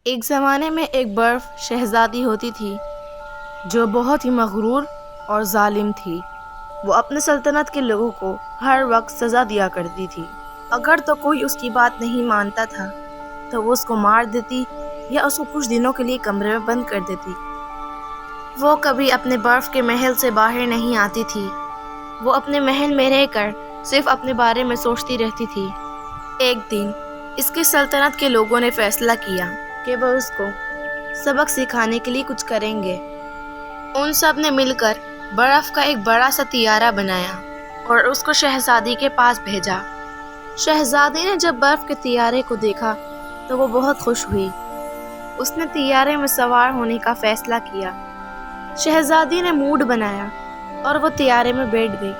ایک زمانے میں ایک برف شہزادی ہوتی تھی جو بہت ہی مغرور اور ظالم تھی۔ وہ اپنے سلطنت کے لوگوں کو ہر وقت سزا دیا کرتی تھی۔ اگر تو کوئی اس کی بات نہیں مانتا تھا تو وہ اس کو مار دیتی یا اس کو کچھ دنوں کے لیے کمرے میں بند کر دیتی۔ وہ کبھی اپنے برف کے محل سے باہر نہیں آتی تھی۔ وہ اپنے محل میں رہ کر صرف اپنے بارے میں سوچتی رہتی تھی۔ ایک دن اس کی سلطنت کے لوگوں نے فیصلہ کیا کہ وہ اس کو سبق سکھانے کے لیے کچھ کریں گے۔ ان سب نے مل کر برف کا ایک بڑا سا طیارہ بنایا اور اس کو شہزادی کے پاس بھیجا۔ شہزادی نے جب برف کے طیارے کو دیکھا تو وہ بہت خوش ہوئی۔ اس نے طیارے میں سوار ہونے کا فیصلہ کیا۔ شہزادی نے موڈ بنایا اور وہ طیارے میں بیٹھ گئی۔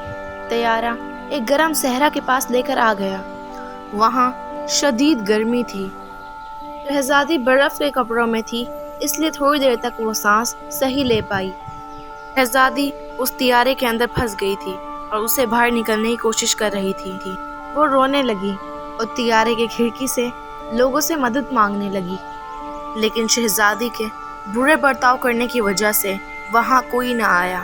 طیارہ ایک گرم صحرا کے پاس لے کر آ گیا۔ وہاں شدید گرمی تھی۔ شہزادی برف کے کپڑوں میں تھی، اس لیے تھوڑی دیر تک وہ سانس صحیح لے پائی۔ شہزادی اس طیارے کے اندر پھنس گئی تھی اور اسے باہر نکلنے کی کوشش کر رہی تھی۔ وہ رونے لگی اور طیارے کی کھڑکی سے لوگوں سے مدد مانگنے لگی، لیکن شہزادی کے برے برتاؤ کرنے کی وجہ سے وہاں کوئی نہ آیا۔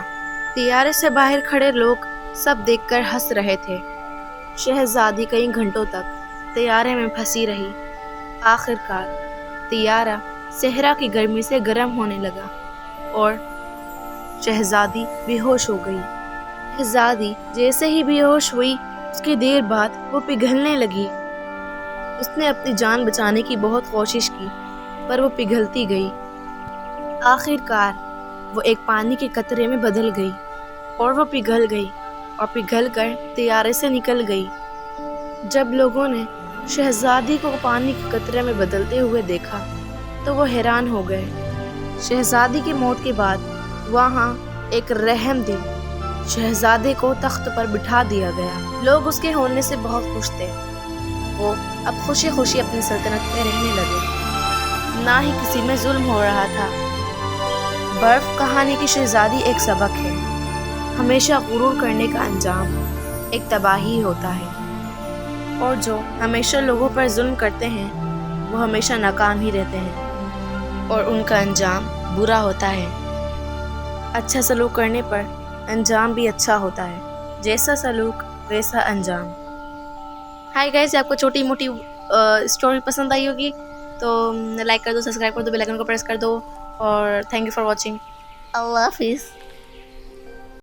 طیارے سے باہر کھڑے لوگ سب دیکھ کر ہنس رہے تھے۔ شہزادی کئی گھنٹوں تک طیارے میں پھنسی رہی۔ آخر کار طیارہ صحرا کی گرمی سے گرم ہونے لگا اور شہزادی بے ہوش ہو گئی۔ شہزادی جیسے ہی بے ہوش ہوئی، اس کی دیر بعد وہ پگھلنے لگی۔ اس نے اپنی جان بچانے کی بہت کوشش کی پر وہ پگھلتی گئی۔ آخر کار وہ ایک پانی کے قطرے میں بدل گئی اور وہ پگھل گئی اور پگھل کر طیارے سے نکل گئی۔ جب لوگوں نے شہزادی کو پانی کے قطرے میں بدلتے ہوئے دیکھا تو وہ حیران ہو گئے۔ شہزادی کی موت کے بعد وہاں ایک رحم دل شہزادے کو تخت پر بٹھا دیا گیا۔ لوگ اس کے ہونے سے بہت خوش تھے۔ وہ اب خوشی خوشی اپنی سلطنت میں رہنے لگے، نہ ہی کسی میں ظلم ہو رہا تھا۔ برف کہانی کی شہزادی ایک سبق ہے، ہمیشہ غرور کرنے کا انجام ایک تباہی ہوتا ہے، اور جو ہمیشہ لوگوں پر ظلم کرتے ہیں وہ ہمیشہ ناکام ہی رہتے ہیں اور ان کا انجام برا ہوتا ہے۔ اچھا سلوک کرنے پر انجام بھی اچھا ہوتا ہے، جیسا سلوک ویسا انجام۔ ہائی گائز، آپ کو چھوٹی موٹی اسٹوری پسند آئی ہوگی تو لائک کر دو، سبسکرائب کر دو، بیل آئیکن کو پریس کر دو، اور تھینک یو فار واچنگ۔ اللہ حافظ۔